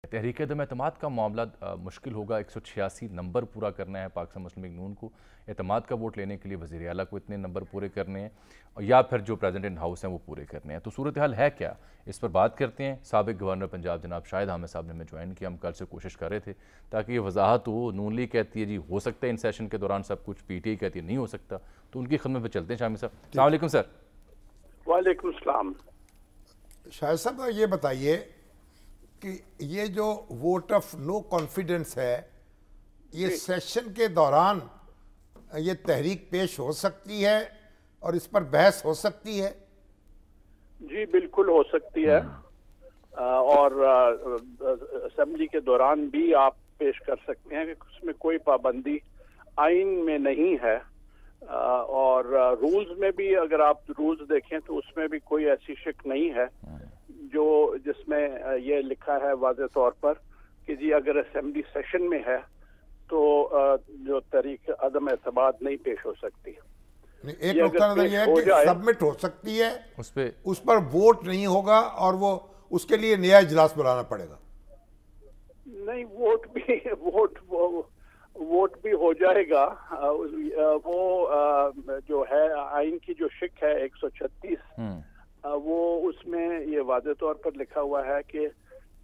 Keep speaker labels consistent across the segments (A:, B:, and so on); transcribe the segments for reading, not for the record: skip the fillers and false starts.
A: तहरीक अदम एतमाद का मामला मुश्किल होगा। 186 नंबर पूरा करना है पाकिस्तान मुस्लिम लीग नून को। एतमाद का वोट लेने के लिए वज़ीर आला को इतने नंबर पूरे करने हैं और या फिर जो प्रेसिडेंट हाउस हैं वो पूरे करने हैं। तो सूरत हाल है क्या, इस पर बात करते हैं। साबिक गवर्नर पंजाब जनाब शाहिद हामिद साहब ने हमें ज्वाइन किया। हम कल से कोशिश कर रहे थे ताकि ये वजाहत हो। नून लीग कहती है जी हो सकता है इन सेशन के दौरान सब कुछ, PTI कहती है नहीं हो सकता। तो उनकी खिदमत पर चलते हैं। शामिद साहब अस्सलाम वालेकुम। सर
B: वालेकुम सलाम।
C: शाहिद साहब ये बताइए कि ये जो वोट ऑफ नो कॉन्फिडेंस है, ये सेशन के दौरान ये तहरीक पेश हो सकती है और इस पर बहस हो सकती है?
B: जी बिल्कुल हो सकती है और असेंबली के दौरान भी आप पेश कर सकते हैं कि उसमें कोई पाबंदी आइन में नहीं है। और रूल्स में भी अगर आप रूल्स देखें तो उसमें भी कोई ऐसी शिक नहीं है जो जिसमें ये लिखा है वाज़े तौर पर कि जी अगर असेंबली सेशन में है तो जो तहरीक अदम एतमाद नहीं पेश हो सकती।
C: एक नुकता नजर ये है कि सबमिट हो सकती है, उस पर वोट नहीं होगा और वो उसके लिए नया इजलास बुलाना पड़ेगा।
B: नहीं, वोट भी हो जाएगा। वो जो है आइन की जो शिक है 136 वो उसमें ये वाज़े तौर पर लिखा हुआ है कि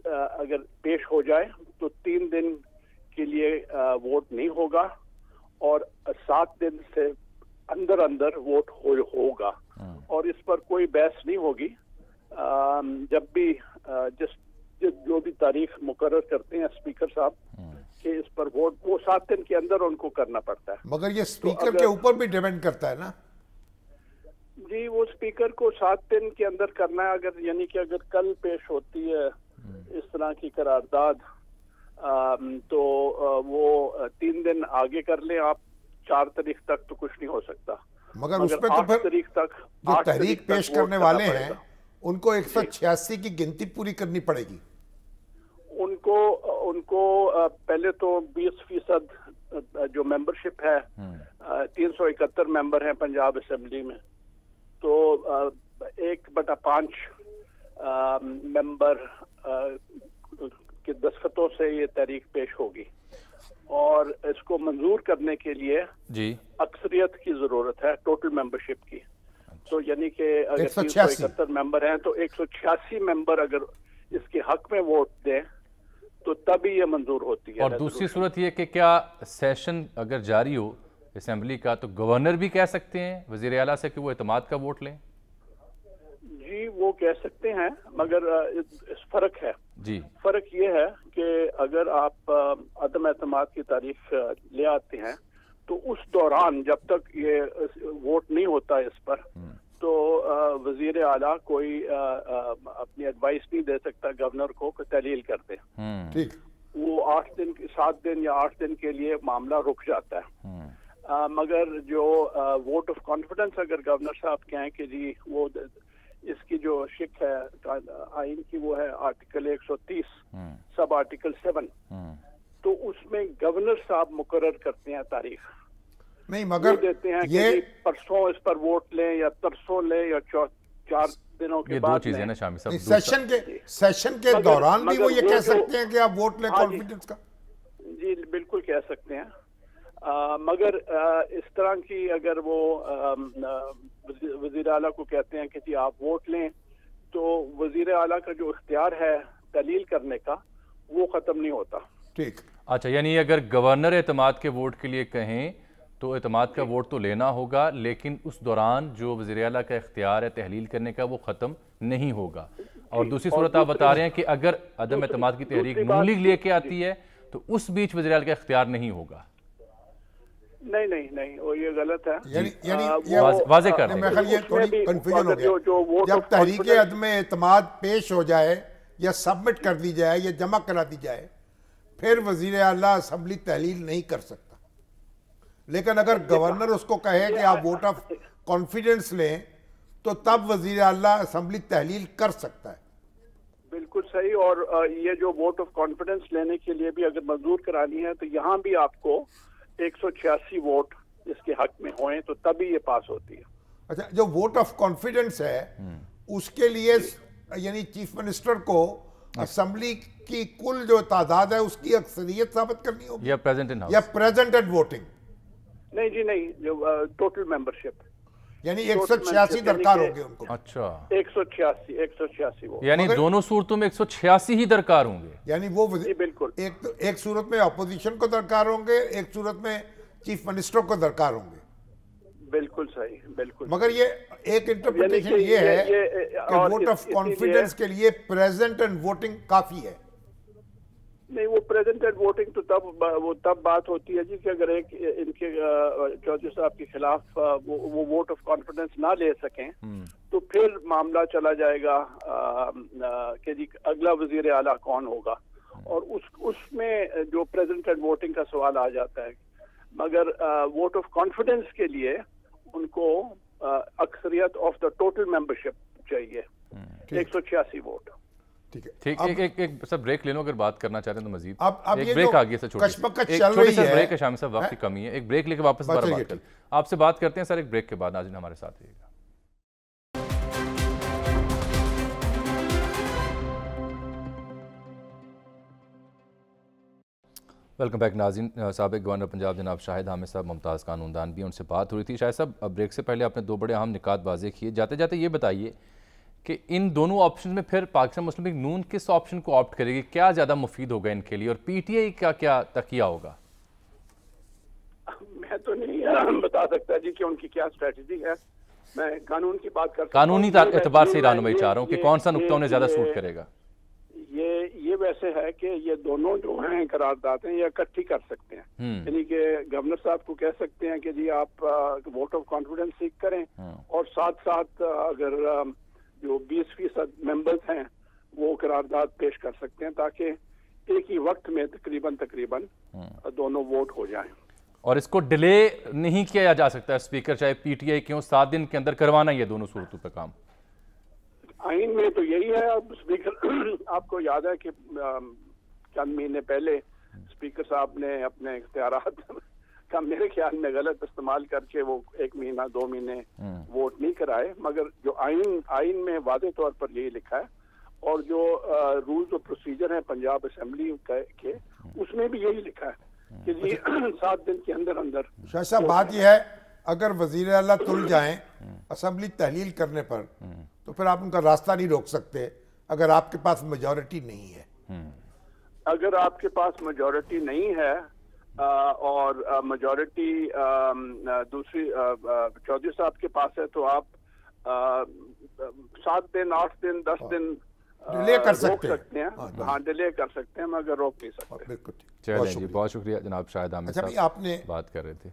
B: अगर पेश हो जाए तो 3 दिन के लिए वोट नहीं होगा और 7 दिन से अंदर अंदर वोट होगा और इस पर कोई बहस नहीं होगी। जब भी जो भी तारीख मुकर्रर करते हैं स्पीकर साहब कि इस पर वोट वो 7 दिन के अंदर उनको करना पड़ता है।
C: मगर ये स्पीकर के ऊपर भी डिपेंड करता है ना?
B: जी वो स्पीकर को 7 दिन के अंदर करना है। अगर यानी कि अगर कल पेश होती है इस तरह की करारदाद तो वो 3 दिन आगे कर लें आप, 4 तारीख तक तो कुछ नहीं हो सकता।
C: मगर उसमें तो
B: 8 तारीख तक
C: जो तहरीक पेश करने वाले हैं उनको 186 की गिनती पूरी करनी पड़ेगी।
B: उनको पहले तो 20% जो मेंबरशिप है 371 मेंबर हैं पंजाब असेंबली में, तो 1/5 मेंबर के दस्तखतों से ये तहरीक पेश होगी और इसको मंजूर करने के लिए जी अक्सरियत की जरूरत है टोटल मेंबरशिप की। तो यानी कि अगर 371 मेंबर हैं तो 186 मेंबर अगर इसके हक में वोट दें तो तभी ये मंजूर होती है।
A: और दूसरी सूरत ये कि क्या सेशन अगर जारी हो असेंबली का तो गवर्नर भी कह सकते हैं वजीर आला से कि वो एतमाद का वोट लें?
B: जी वो कह सकते हैं मगर इस फर्क है जी। फर्क ये है कि अगर आप अदम एतमाद की तारीख ले आते हैं तो उस दौरान जब तक ये वोट नहीं होता इस पर तो वजीर आला कोई अपनी एडवाइस नहीं दे सकता गवर्नर को तहलील कर दे।
C: ठीक,
B: वो 7 दिन या 8 दिन के लिए मामला रुक जाता है। मगर जो वोट ऑफ कॉन्फिडेंस अगर गवर्नर साहब कहें कि जी वो इसकी जो शिक है आइन की वो है आर्टिकल 130 सब आर्टिकल 7, तो उसमें गवर्नर साहब मुकर्रर करते हैं तारीख।
C: नहीं मगर
B: देते हैं ये कि परसों इस पर वोट लें या तरसों लें या 4 दिनों के बाद।
A: 2 चीजें ना शामिल साहब,
C: सेशन के दौरान भी वो ये कह सकते हैं कि आप वोट लें कॉन्फिडेंस का।
B: जी बिल्कुल कह सकते हैं। मगर इस तरह की अगर वो वजीर आला को कहते हैं कि जी आप वोट लें तो वजीर आला का जो इख्तियार है दलील करने का वो खत्म नहीं होता।
C: ठीक,
A: अच्छा, यानी अगर गवर्नर एतमाद के वोट के लिए कहें तो एतमाद का वोट तो लेना होगा लेकिन उस दौरान जो वज़ीर आला का इख्तियार है तहलील करने का वो ख़त्म नहीं होगा। और दूसरी सूरत आप बता रहे हैं कि अगर अदम एतमाद की तहरीक नून लीग लेके आती है तो उस बीच वज़ीर आला का इख्तियार नहीं होगा।
B: नहीं वो ये गलत है।
A: वाज़े कर रहे हैं।
C: ये थोड़ी कंफ्यूजन हो गया। जब तहरीक अदम एतमाद पेश हो जाए या सबमिट कर दी जाए या जमा करा दी जाए फिर वज़ीर आला असेंबली तहलील नहीं कर सकता। लेकिन अगर गवर्नर उसको कहे कि आप वोट ऑफ कॉन्फिडेंस लें तो तब वज़ीर आला असेंबली तहलील कर सकता है।
B: बिल्कुल सही। और ये जो वोट ऑफ कॉन्फिडेंस लेने के लिए भी अगर मंजूर करानी है तो यहाँ भी आपको 186 वोट इसके हक में होए तो तभी ये पास होती है।
C: अच्छा, जो वोट ऑफ कॉन्फिडेंस है उसके लिए यानी चीफ मिनिस्टर को असम्बली की कुल जो तादाद है उसकी अक्सरियत साबित करनी होगी
A: या प्रेजेंट इन
C: या
A: हाउस?
C: Presented voting?
B: नहीं जी नहीं, जो टोटल मेंबरशिप
C: यानी 186 दरकार होंगे उनको।
A: अच्छा,
B: 186 वो,
A: यानी दोनों सूरतों में 186 ही दरकार होंगे।
C: यानी वो
B: बिल्कुल
C: एक सूरत में अपोजिशन को दरकार होंगे, एक सूरत में चीफ मिनिस्टर को दरकार होंगे।
B: बिल्कुल सही, बिल्कुल।
C: मगर ये एक इंटरप्रिटेशन ये है कि वोट ऑफ कॉन्फिडेंस के लिए प्रेजेंट एंड वोटिंग काफी है।
B: नहीं, वो प्रेजेंटेड वोटिंग तो तब बात होती है जी कि अगर इनके चौधरी साहब के खिलाफ वो वोट ऑफ कॉन्फिडेंस ना ले सकें तो फिर मामला चला जाएगा कि जी अगला वजीर आला कौन होगा, और उसमें जो प्रेजेंटेड वोटिंग का सवाल आ जाता है। मगर वोट ऑफ कॉन्फिडेंस के लिए उनको अक्सरियत ऑफ द टोटल मेंबरशिप चाहिए, 186 वोट।
A: ठीक, एक सब ब्रेक ले लो अगर बात करना चाह रहे हैं तो मजीद।
C: अब
A: एक ब्रेक आ गया सर, छोटी सी ब्रेक है, शामिल साहब वक्त की कमी है, एक ब्रेक लेके वापस बात करते हैं। आपसे बात करते हैं सर एक ब्रेक के बाद। नाज़रीन हमारे साथ रहिएगा। वेलकम बैक नाज़रीन। साबिक गवर्नर पंजाब जनाब शाहिद हामिद साहब, मुमताज़ कानूनदान भी, उनसे बात हो रही थी। शाहिद साहब, ब्रेक से पहले आपने दो बड़े अहम निकात वाज़ेह किए। जाते जाते ये बताइए कि इन दोनों ऑप्शन में फिर पाकिस्तान मुस्लिम लीग नून किस ऑप्शन को ऑप्ट करेगी, क्या ज़्यादा मुफीद होगा इनके लिए, और पीटीआई का क्या तकिया होगा?
B: मैं तो नहीं बता सकता जी कि उनकी क्या स्ट्रेटजी है। मैं कानून की बात कर,
A: कानूनी एतबार से रानुमाई चाह रहा हूँ कि कौन सा नुक्ता उन्हें ज़्यादा सूट करेगा।
B: ये वैसे है कि ये दोनों जो हैं करारदादें ये इकट्ठी कर सकते हैं, यानी कि गवर्नर साहब को कह सकते हैं कि जी आप वोट ऑफ कॉन्फिडेंस सीख करें, और साथ साथ अगर जो 20% मेंबर्स हैं वो करारदाद पेश कर सकते हैं ताकि एक ही वक्त में तकरीबन दोनों वोट हो जाएं।
A: और इसको डिले नहीं किया जा सकता, स्पीकर चाहे पीटीआई क्यों 7 दिन के अंदर करवाना ये दोनों सूरतों पे काम।
B: आइन में तो यही है। अब स्पीकर आपको याद है कि चंद महीने पहले स्पीकर साहब ने अपने इख्तियारात का मेरे ख्याल में गलत इस्तेमाल करके वो 1 महीना 2 महीने वोट नहीं कराए, मगर जो आइन में वादे तौर पर यही लिखा है, और जो रूल्स और प्रोसीजर हैं पंजाब असेंबली के उसमें भी यही लिखा है कि जी 7 दिन के अंदर अंदर।
C: शाह साहब, बात यह है अगर वजीर आला तुल जाएं असेंबली तहलील करने पर तो फिर आप उनका रास्ता नहीं रोक सकते अगर आपके पास मेजॉरिटी नहीं है।
B: अगर आपके पास मेजॉरिटी नहीं है और मेजॉरिटी दूसरी चौधरी साहब के पास है, तो आप 7 दिन 8 दिन 10 दिन
C: डिले कर सकते
B: हैं। हाँ, डिले कर सकते हैं मगर रोक नहीं सकते।
C: बिल्कुल।
A: चलिए जी, बहुत शुक्रिया जनाब शाहिद हामिद साहब,
C: आपने
A: बात कर रहे थे।